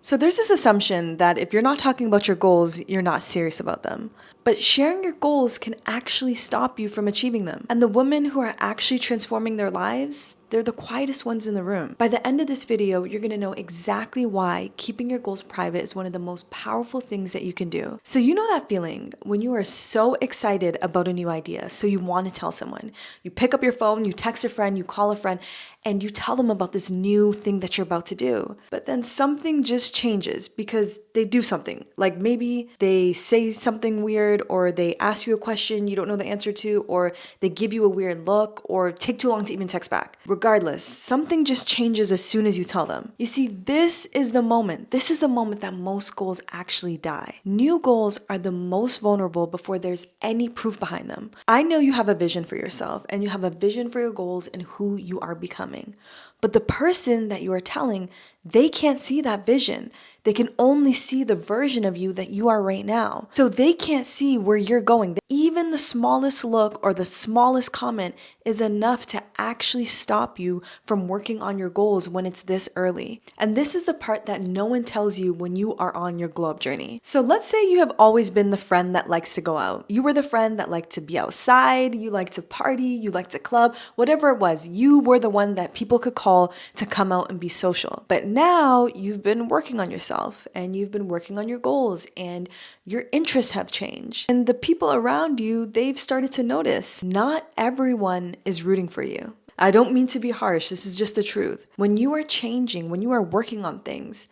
So there's this assumption that if you're not talking about your goals, you're not serious about them. But sharing your goals can actually stop you from achieving them. And the women who are actually transforming their lives, they're the quietest ones in the room. By the end of this video, you're gonna know exactly why keeping your goals private is one of the most powerful things that you can do. So you know that feeling when you are so excited about a new idea, so you want to tell someone. You pick up your phone, you text a friend, you call a friend, and you tell them about this new thing that you're about to do. But then something just changes because they do something. Like maybe they say something weird, or they ask you a question you don't know the answer to, or they give you a weird look, or take too long to even text back. Regardless, something just changes as soon as you tell them. You see, this is the moment. This is the moment that most goals actually die. New goals are the most vulnerable before there's any proof behind them. I know you have a vision for yourself, and you have a vision for your goals and who you are becoming. But the person that you are telling, they can't see that vision. They can only see the version of you that you are right now. So they can't see where you're going. Even the smallest look or the smallest comment is enough to actually stop you from working on your goals when it's this early. And this is the part that no one tells you when you are on your glow up journey. So let's say you have always been the friend that likes to go out. You were the friend that liked to be outside, you liked to party, you liked to club, whatever it was, you were the one that people could call to come out and be social. But now you've been working on yourself, and you've been working on your goals, and your interests have changed. And the people around you, they've started to notice not everyone is rooting for you. I don't mean to be harsh, this is just the truth. When you are changing, when you are working on things,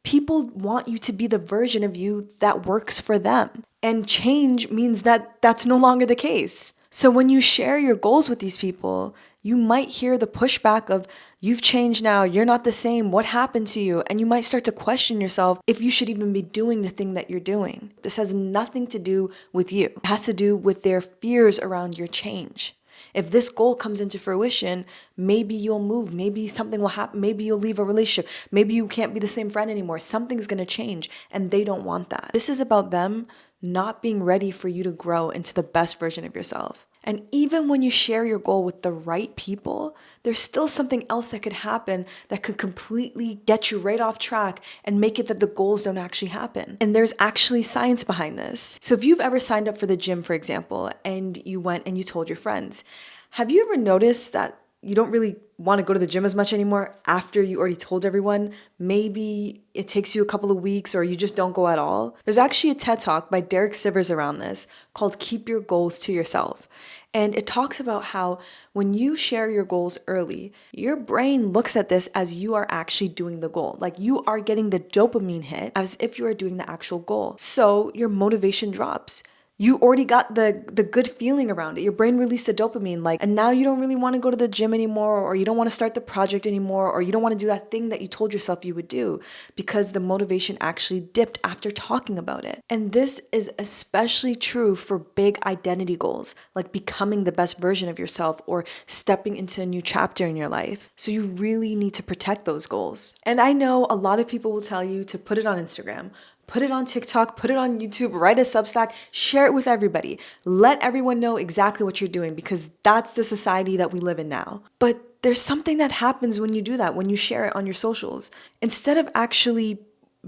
people want you to be the version of you that works for them. And change means that that's no longer the case. So when you share your goals with these people, you might hear the pushback of, you've changed now, you're not the same, what happened to you? And you might start to question yourself if you should even be doing the thing that you're doing. This has nothing to do with you. It has to do with their fears around your change. If this goal comes into fruition, maybe you'll move, maybe something will happen, maybe you'll leave a relationship, maybe you can't be the same friend anymore. Something's gonna change, and they don't want that. This is about them not being ready for you to grow into the best version of yourself. And even when you share your goal with the right people, there's still something else that could happen that could completely get you right off track and make it that the goals don't actually happen. And there's actually science behind this. So if you've ever signed up for the gym, for example, and you went and you told your friends, have you ever noticed that you don't really want to go to the gym as much anymore after you already told everyone? Maybe it takes you a couple of weeks, or you just don't go at all. There's actually a TED Talk by Derek Sivers around this called Keep Your Goals to Yourself. And it talks about how when you share your goals early, your brain looks at this as you are actually doing the goal. Like you are getting the dopamine hit as if you are doing the actual goal. So your motivation drops. You already got the good feeling around it. Your brain released the dopamine, and now you don't really want to go to the gym anymore, or you don't want to start the project anymore, or you don't want to do that thing that you told yourself you would do because the motivation actually dipped after talking about it. And this is especially true for big identity goals, like becoming the best version of yourself or stepping into a new chapter in your life. So you really need to protect those goals. And I know a lot of people will tell you to put it on Instagram, put it on TikTok, put it on YouTube, write a Substack, share it with everybody. Let everyone know exactly what you're doing, because that's the society that we live in now. But there's something that happens when you do that, when you share it on your socials. Instead of actually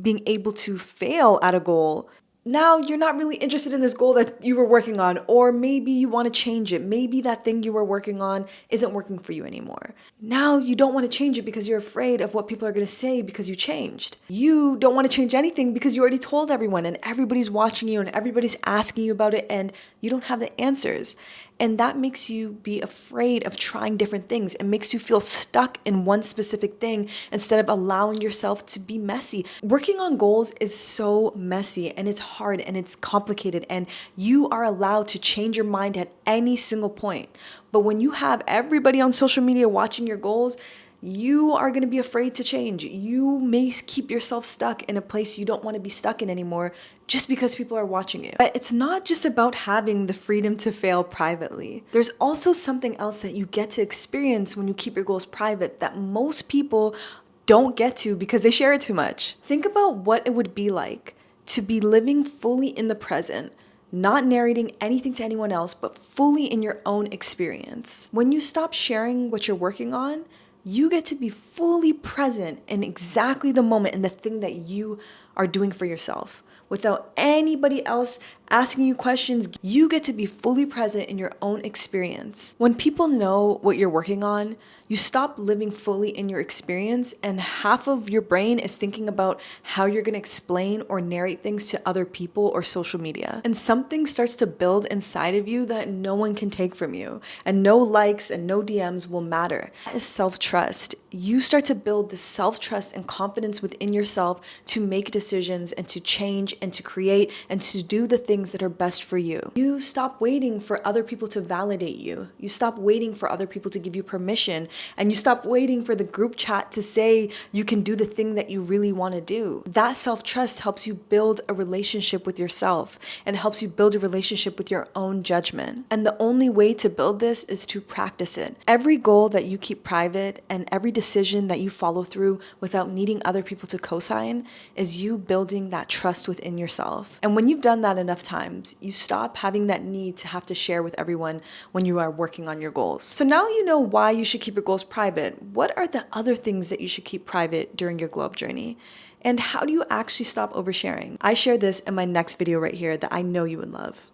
being able to fail at a goal, now you're not really interested in this goal that you were working on, or maybe you want to change it. Maybe that thing you were working on isn't working for you anymore. Now you don't want to change it because you're afraid of what people are going to say because you changed. You don't want to change anything because you already told everyone, and everybody's watching you and everybody's asking you about it, and you don't have the answers. And that makes you be afraid of trying different things. It makes you feel stuck in one specific thing instead of allowing yourself to be messy. Working on goals is so messy, and it's hard, and it's complicated, and you are allowed to change your mind at any single point. But when you have everybody on social media watching your goals, you are going to be afraid to change. You may keep yourself stuck in a place you don't want to be stuck in anymore just because people are watching you. But it's not just about having the freedom to fail privately. There's also something else that you get to experience when you keep your goals private that most people don't get to because they share it too much. Think about what it would be like to be living fully in the present, not narrating anything to anyone else, but fully in your own experience. When you stop sharing what you're working on, You get to be fully present in exactly the moment and the thing that you are doing for yourself. Without anybody else asking you questions, you get to be fully present in your own experience. When people know what you're working on, you stop living fully in your experience, and half of your brain is thinking about how you're gonna explain or narrate things to other people or social media. And something starts to build inside of you that no one can take from you, and no likes and no DMs will matter. That is self-trust. You start to build this self-trust and confidence within yourself to make decisions and to change and to create and to do the things that are best for you. You stop waiting for other people to validate you. You stop waiting for other people to give you permission, and you stop waiting for the group chat to say you can do the thing that you really want to do. That self-trust helps you build a relationship with yourself and helps you build a relationship with your own judgment. And the only way to build this is to practice it. Every goal that you keep private and every decision that you follow through without needing other people to co-sign is you building that trust within yourself. And when you've done that enough times, you stop having that need to have to share with everyone when you are working on your goals. So now you know why you should keep your goals private. What are the other things that you should keep private during your glow up journey? And how do you actually stop oversharing? I share this in my next video right here that I know you would love.